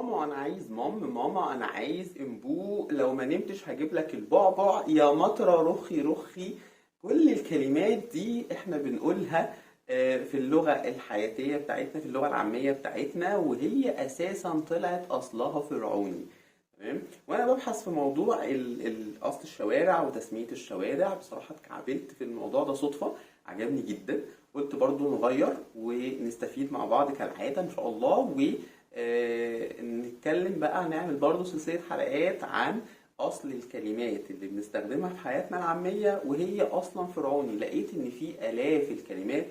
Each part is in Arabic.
ماما انا عايز ماما انا عايز امبو، لو ما نمتش هجيب لك البعبع، يا مطرة رخي رخي. كل الكلمات دي احنا بنقولها في اللغة الحياتية بتاعتنا، في اللغة العامية بتاعتنا، وهي اساسا طلعت اصلها فرعوني. تمام. وانا ببحث في موضوع اصل الشوارع وتسمية الشوارع، بصراحة اتكعبلت في الموضوع ده صدفة، عجبني جدا. قلت برضو نغير ونستفيد مع بعض كالعادة ان شاء الله، ونتكلم بقى، نعمل برضو سلسلة حلقات عن اصل الكلمات اللي بنستخدمها في حياتنا العامية وهي اصلا فرعوني. لقيت ان في الاف الكلمات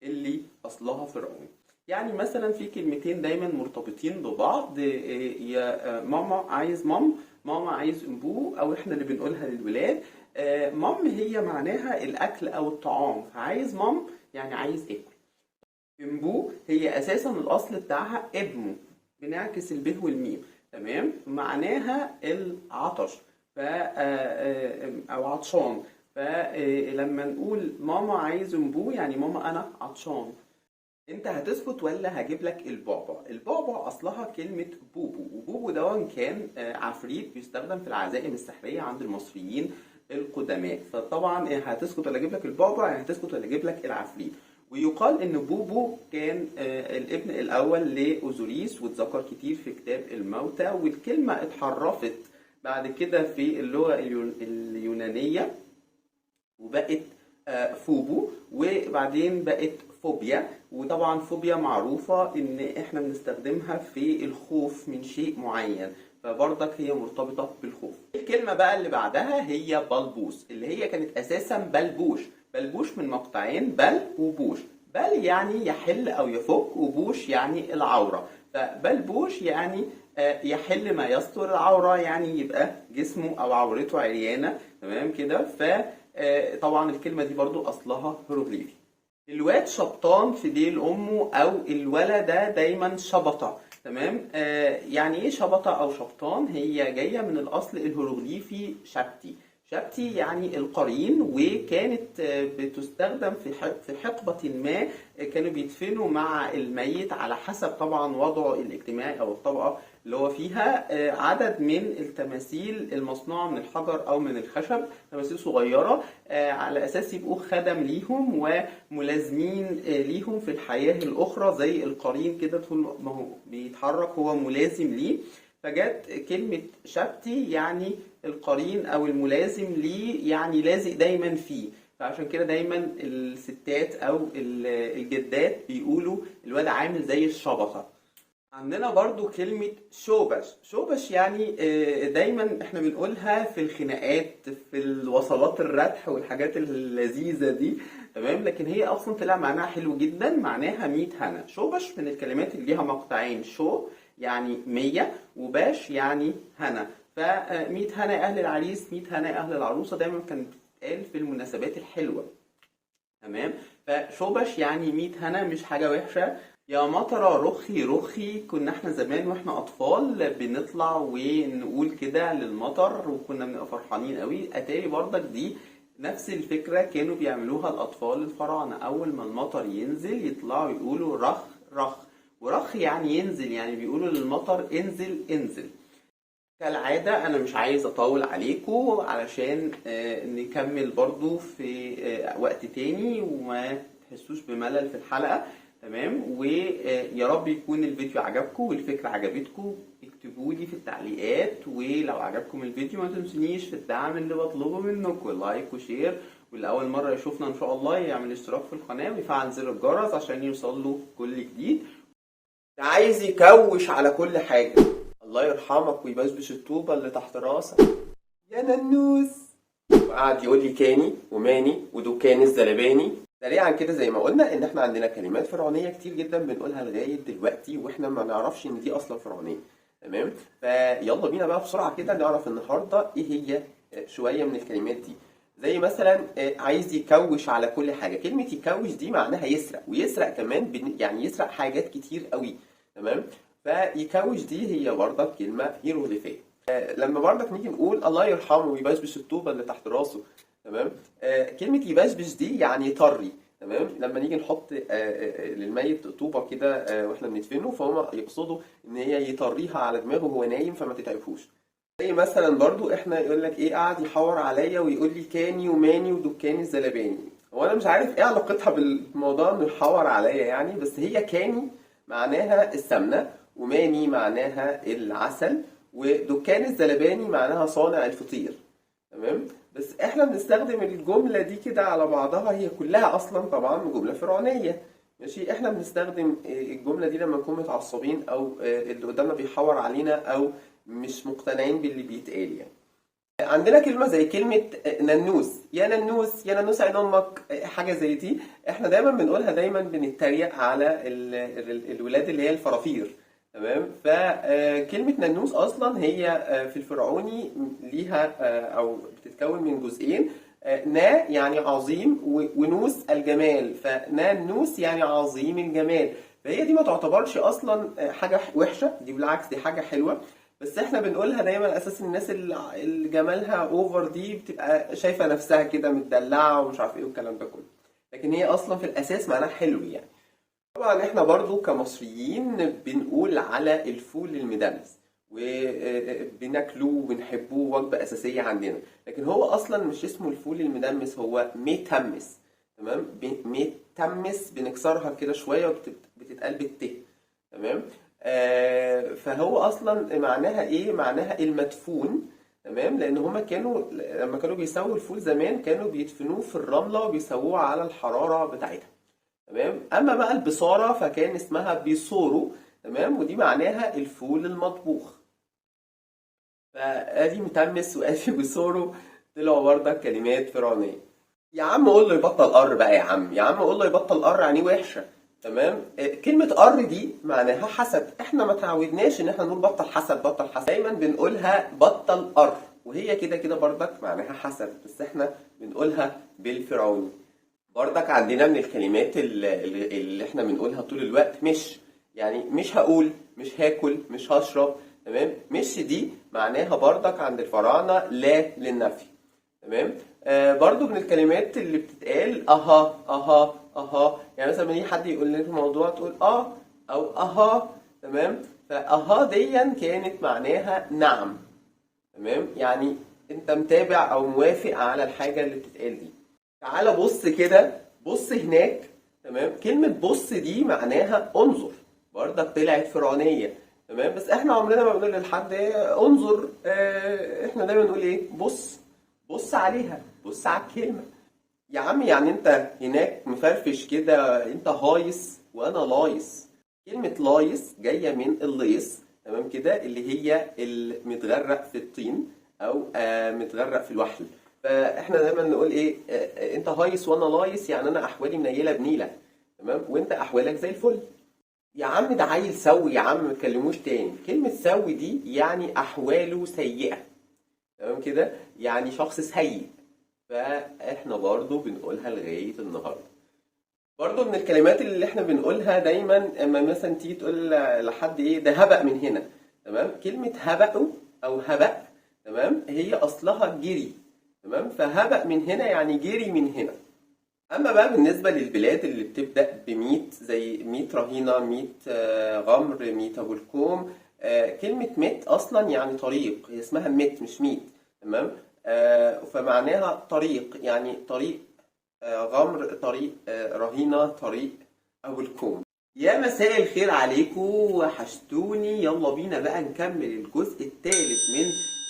اللي اصلها فرعوني. يعني مثلا في كلمتين دايما مرتبطين ببعض، يا ماما عايز ماما عايز امبو، او احنا اللي بنقولها للولاد. مام هي معناها الاكل او الطعام، فعايز مام يعني عايز اكل. امبو هي اساسا الاصل بتاعها ابنه، بنعكس الب والميم. تمام. معناها العطش، او عطشان. فلما نقول ماما عايز امبو يعني ماما انا عطشان. انت هتسكت ولا هجيب لك البعبع؟ البعبع اصلها كلمة بوبو، وبوبو ده كان عفريت بيستخدم في العزائم السحرية عند المصريين القدماء. فطبعا هتسكت ولا اجيب لك البعبع يعني هتسكت ولا اجيب لك العفريت. ويقال ان بوبو كان الابن الاول لاوزوريس، واتذكر كتير في كتاب الموتى، والكلمة اتحرفت بعد كده في اللغة اليونانية وبقت فوبو، وبعدين بقت فوبيا. وطبعا فوبيا معروفة ان احنا بنستخدمها في الخوف من شيء معين، فبرضك هي مرتبطة بالخوف. الكلمة بقى اللي بعدها هي بلبوس، اللي هي كانت اساسا بلبوش. بلبوش من مقطعين بل وبوش. بل يعني يحل او يفك، وبوش يعني العورة. فبلبوش يعني يحل ما يستر العورة، يعني يبقى جسمه او عورته عريانة. تمام كده. طبعا الكلمة دي برضو أصلها هيروغليفي. الواد شبطان في ديل أمه، أو الولد ده دايما شبطة. تمام. يعني إيه شبطة أو شبطان؟ هي جاية من الأصل الهيروغليفي شبتي. شبتي يعني القرين، وكانت بتستخدم في حقبة ما. كانوا بيدفنوا مع الميت على حسب طبعا وضعه الاجتماعي أو الطبقة اللي هو فيها عدد من التماثيل المصنوعة من الحجر أو من الخشب، تماثيل صغيرة على أساس يبقوا خدم ليهم وملازمين ليهم في الحياة الأخرى، زي القرين كده طول ما هو بيتحرك هو ملازم ليه. فجت كلمة شبتي يعني القرين أو الملازم ليه، يعني لازق دايما فيه. فعشان كده دايما الستات أو الجدات بيقولوا الواد عامل زي الشبطة. عندنا برضو كلمة شوبش. شوبش يعني دايما احنا بنقولها في الخناقات، في الوصلات الردح والحاجات اللذيذة دي. تمام. لكن هي اصلا طلع معناها حلو جدا، معناها 100 هنا. شوبش من الكلمات اللي ليها مقطعين، شو يعني 100، وباش يعني هنا. ف100 هنا يا اهل العريس، 100 هنا يا اهل العروسة، دايما كانت بتتقال في المناسبات الحلوة. تمام. فشوبش يعني 100 هنا، مش حاجة وحشة. يا مطرة رخي رخي، كنا احنا زمان واحنا اطفال بنطلع ونقول كده للمطر، وكنا بنبقى فرحانين قوي. اتاري برضك دي نفس الفكرة كانوا بيعملوها الاطفال الفراعنة، اول ما المطر ينزل يطلعوا يقولوا رخ رخ. ورخ يعني ينزل، يعني بيقولوا للمطر انزل انزل. كالعادة أنا مش عايز أطول عليكم علشان نكمل برضو في وقت تاني وما تحسوش بملل في الحلقة. تمام. ويا رب يكون الفيديو عجبكم والفكرة عجبتكم. اكتبوا لي في التعليقات، ولو عجبكم الفيديو ما تنسونيش في الدعم اللي بطلبه منكم، لايك وشير. واللي أول مرة يشوفنا إن شاء الله يعمل اشتراك في القناة ويفعل زر الجرس عشان يوصل له كل جديد. عايز يكوش على كل حاجة، الله يرحمك ويبشبش الطوبة اللي تحت راسك يا ننوس. وقعد يقول لي كاني وماني ودكان الزلباني. سريعا كده زي ما قلنا ان احنا عندنا كلمات فرعونية كتير جدا بنقولها لغاية دلوقتي واحنا ما نعرفش ان دي اصلا فرعونية. تمام. فيلا بينا بقى بسرعة كده نعرف النهاردة ايه هي شوية من الكلمات دي. زي مثلا عايز يكوش على كل حاجة. كلمة يكوش دي معناها يسرق، ويسرق كمان يعني يسرق حاجات كتير قوي. تمام. فيكوش دي هي برضك كلمة هيروغليفية. لما برضك نيجي نقول الله يرحمه ويبشبش الطوبة اللي تحت راسه. تمام. كلمة يبشبش دي يعني يطري. تمام. لما نيجي نحط للميت طوبة كده واحنا بندفنه، فهم يقصدوا ان هي يطريها على دماغه وهو نايم فما تتعبهوش. زي مثلا برضو احنا يقول لك ايه، قاعد يحور عليا ويقول لي كاني وماني ودكاني الزلباني. هو انا مش عارف ايه علاقتها بالموضوع انه يحور عليا يعني، بس هي كاني معناها السمنة، وماني معناها العسل، ودكان الزلباني معناها صانع الفطير. تمام. بس احنا بنستخدم الجملة دي كده على بعضها، هي كلها اصلا طبعا جملة فرعونية. ماشي، احنا بنستخدم الجملة دي لما نكون متعصبين، او اللي قدامنا بيحور علينا، او مش مقتنعين باللي بيتقال يعني. عندنا كلمة زي كلمة ننوس، يا ننوس يا ننوس عين امك، حاجة زي دي احنا دايما بنقولها، دايما بنتريق على الولاد اللي هي الفرافير. تمام. فكلمة ننوس اصلا هي في الفرعوني ليها او بتتكون من جزئين. نا يعني عظيم، ونوس الجمال، فنانوس يعني عظيم الجمال. فهي دي ما تعتبرش اصلا حاجة وحشة، دي بالعكس دي حاجة حلوة. بس احنا بنقولها دايما اساس الناس اللي جمالها اوفر دي بتبقى شايفه نفسها كده متدلعه ومش عارف ايه والكلام ده كله، لكن هي اصلا في الاساس معناها حلو يعني. طبعا احنا برضو كمصريين بنقول على الفول المدمس، وبناكله وبنحبه، وجبه اساسيه عندنا، لكن هو اصلا مش اسمه الفول المدمس، هو ميتمس. تمام. ميتمس بنكسرها كده شويه وبتتقال بالت. تمام. فهو اصلا معناها ايه؟ معناها المدفون. تمام. لان هما كانوا لما كانوا بيسووا الفول زمان كانوا بيدفنوه في الرمله وبيسووه على الحراره بتاعتها. تمام. اما بقى البصاره فكان اسمها بيصورو. تمام. ودي معناها الفول المطبوخ. فادي متمس وادي بيصورو طلعوا برضه كلمات فرعونيه. يا عم قول له يبطل قر بقى، يا عم يا عم قول له يبطل قر، يعني وحشه. تمام. كلمة قر دي معناها حسد، احنا ما تعودناش ان احنا نقول بطل حسد بطل حسد، دايما بنقولها بطل قر، وهي كده كده بردك معناها حسد، بس احنا بنقولها بالفرعوني. بردك عندنا من الكلمات اللي احنا بنقولها طول الوقت مش، يعني مش هقول، مش هاكل، مش هشرب. تمام. مش دي معناها بردك عند الفراعنة لا للنفي. تمام. برضو من الكلمات اللي بتتقال اها اها اها، يعني مثلا لما يجي حد يقول لك موضوع تقول اه او اها. تمام. فاها ديا كانت معناها نعم. تمام. يعني انت متابع او موافق على الحاجة اللي بتتقال دي. تعال بص كده، بص هناك. تمام. كلمة بص دي معناها انظر، برضك طلعت فرعونية. تمام. بس احنا عمرنا ما بنقول لحد انظر، احنا دايما نقول ايه؟ بص، بص عليها، بص على الكلمة. يا عم يعني انت هناك مفرفش كده، انت هايص وانا لايص. كلمة لايص جاية من الليص. تمام كده، اللي هي المتغرق في الطين، او متغرق في الوحل. فاحنا دايما نقول ايه؟ انت هايص وانا لايص، يعني انا احوالي منيلة بنيلة. تمام. وانت احوالك زي الفل. يا عم ده عيل سوي، يا عم ما تكلموش تاني. كلمة سوي دي يعني احواله سيئة. تمام كده، يعني شخص سيء. فاحنا برضو بنقولها لغاية النهاردة. برضو من الكلمات اللي احنا بنقولها دايما، اما مثلا تيجي تقول لحد ايه ده هبق من هنا. تمام. كلمة هبق او هبق، تمام، هي اصلها جري. تمام. فهبق من هنا يعني جري من هنا. اما بقى بالنسبة للبلاد اللي بتبدأ بميت، زي ميت رهينة، ميت غمر، ميت ابو الكوم. كلمة ميت اصلا يعني طريق، هي اسمها ميت مش ميت. تمام. فمعناها طريق، يعني طريق غمر، طريق رهينة، طريق أبو الكوم. يا مساء الخير عليكم، وحشتوني. يلا بينا بقى نكمل الجزء الثالث من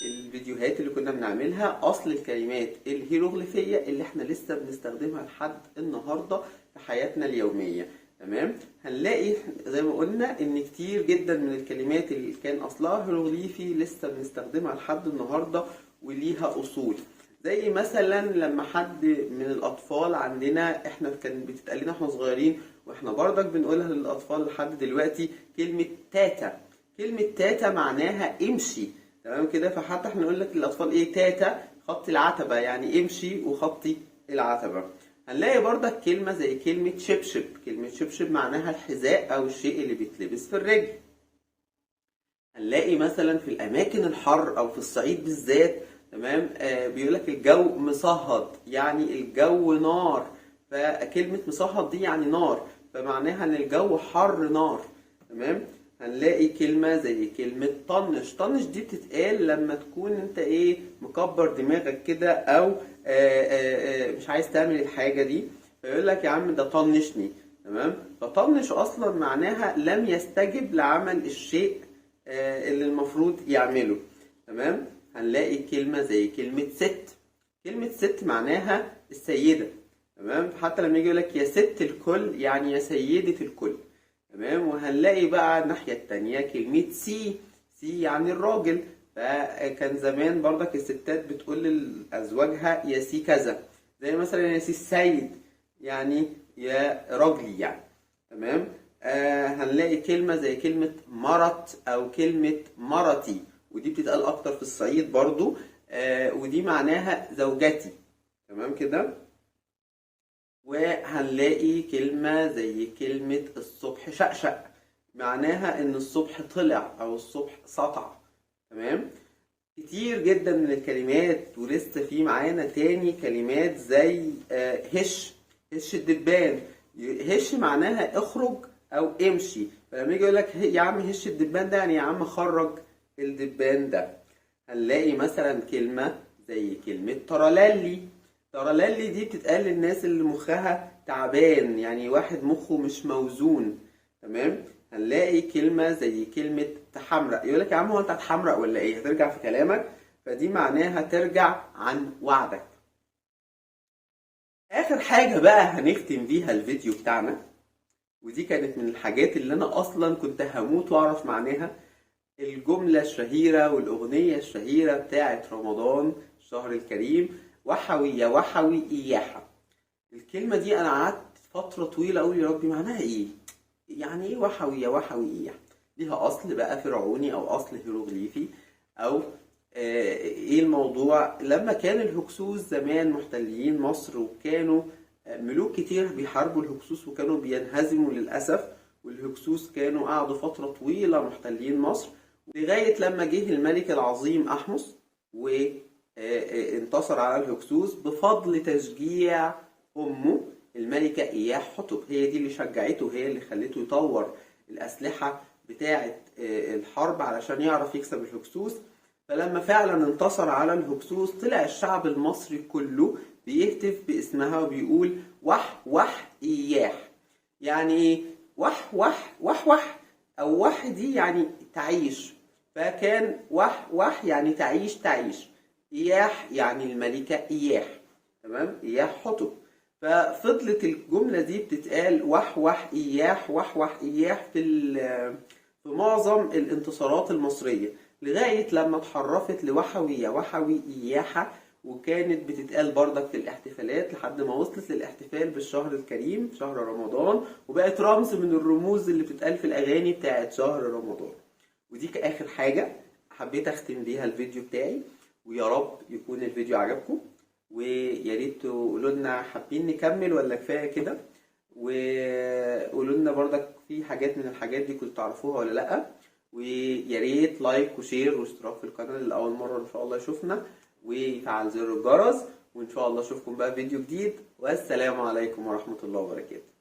الفيديوهات اللي كنا بنعملها، أصل الكلمات الهيروغليفية اللي احنا لسه بنستخدمها لحد النهاردة في حياتنا اليومية. تمام. هنلاقي زي ما قلنا ان كتير جدا من الكلمات اللي كان اصلها هيروغليفي لسه بنستخدمها لحد النهاردة وليها اصول. زي مثلا لما حد من الاطفال عندنا، احنا كان بتتقال لنا احنا صغيرين، واحنا برضك بنقولها للاطفال لحد دلوقتي، كلمة تاتا. كلمة تاتا معناها امشي. تمام كده. فحتى احنا نقول لك للاطفال ايه؟ تاتا خط العتبة، يعني امشي وخطي العتبة. هنلاقي برضك كلمة زي كلمة شبشب. كلمة شبشب معناها الحذاء او الشيء اللي بيتلبس في الرجل. هنلاقي مثلا في الاماكن الحر او في الصعيد بالذات، تمام، بيقول لك الجو مصهد، يعني الجو نار. فكلمة مصهد دي يعني نار، فمعناها ان الجو حر نار. تمام. هنلاقي كلمة زي كلمة طنش. طنش دي بتتقال لما تكون انت ايه مكبر دماغك كده، او مش عايز تعمل الحاجة دي، فيقول لك يا عم ده طنشني. تمام. فطنش اصلا معناها لم يستجب لعمل الشيء اللي المفروض يعمله. تمام. هنلاقي كلمة زي كلمة ست. كلمة ست معناها السيدة. تمام. حتى لما يجي يقولك يا ست الكل يعني يا سيدة الكل. تمام. وهنلاقي بقى الناحية التانية كلمة سي. سي يعني الراجل، فكان زمان برضك الستات بتقول لأزواجها يا سي كذا، زي مثلا يا سي السيد يعني يا راجلي يعني. تمام. هنلاقي كلمة زي كلمة مرت أو كلمة مرتي، ودي بتتقال أكتر في الصعيد برضو، ودي معناها زوجتي. تمام كده. وهنلاقي كلمة زي كلمة الصبح شقشق، معناها ان الصبح طلع او الصبح سطع. تمام. كتير جدا من الكلمات، ولسه في معانا تاني كلمات زي هش. هش الدبان. هش معناها اخرج او امشي، فلما يجي يقول لك يا عم هش الدبان ده يعني يا عم خرج الدبان ده. هنلاقي مثلا كلمة زي كلمة ترللي. ترللي دي بتتقال للناس اللي مخها تعبان، يعني واحد مخه مش موزون. تمام. هنلاقي كلمة زي كلمة تحمرق. يقول لك يا عم هو انت هتحمرق ولا ايه؟ هترجع في كلامك، فدي معناها ترجع عن وعدك. اخر حاجة بقى هنختم بيها الفيديو بتاعنا، ودي كانت من الحاجات اللي انا اصلا كنت هموت واعرف معناها، الجملة الشهيرة والأغنية الشهيرة بتاعت رمضان الشهر الكريم، وحوي يا وحوي إياحة. الكلمة دي أنا قعدت فترة طويلة أقول يا ربي معناها إيه؟ يعني إيه وحوي يا وحوي إياحة؟ ليها أصل بقى فرعوني أو أصل هيروغليفي، أو إيه الموضوع؟ لما كان الهكسوس زمان محتلين مصر، وكانوا ملوك كتير بيحاربوا الهكسوس وكانوا بينهزموا للأسف، والهكسوس كانوا قعدوا فترة طويلة محتلين مصر، لغاية لما جه الملك العظيم أحمس وانتصر على الهكسوس بفضل تشجيع أمه الملكة إياح حتب. هي دي اللي شجعته، هي اللي خلته يطور الأسلحة بتاعة الحرب علشان يعرف يكسب الهكسوس. فلما فعلا انتصر على الهكسوس طلع الشعب المصري كله بيهتف باسمها وبيقول وح وح إياح. يعني ايه وح وح وح وح؟ او وح دي يعني تعيش، فكان وح وح يعني تعيش تعيش، إياح يعني الملكة إياح. تمام. إياح حتب. ففضلت الجملة دي بتتقال وح وح إياح وح وح إياح في معظم الانتصارات المصرية، لغاية لما اتحرفت لوحوي يا وحوي إياحة، وكانت بتتقال بردك في الاحتفالات لحد ما وصلت للاحتفال بالشهر الكريم شهر رمضان، وبقت رمز من الرموز اللي بتتقال في الأغاني بتاعت شهر رمضان. ودي كآخر حاجة حبيت أختم بيها الفيديو بتاعي، ويا رب يكون الفيديو عجبكم، ويا ريت تقولوا لنا حابين نكمل ولا كفاية كده، وقولوا لنا بردك في حاجات من الحاجات دي كنتوا تعرفوها ولا لأ، ويا ريت لايك وشير واشتراك في القناة اللي أول مرة إن شاء الله يشوفنا، ويفعل زر الجرس، وإن شاء الله أشوفكم بقى فيديو جديد، والسلام عليكم ورحمة الله وبركاته.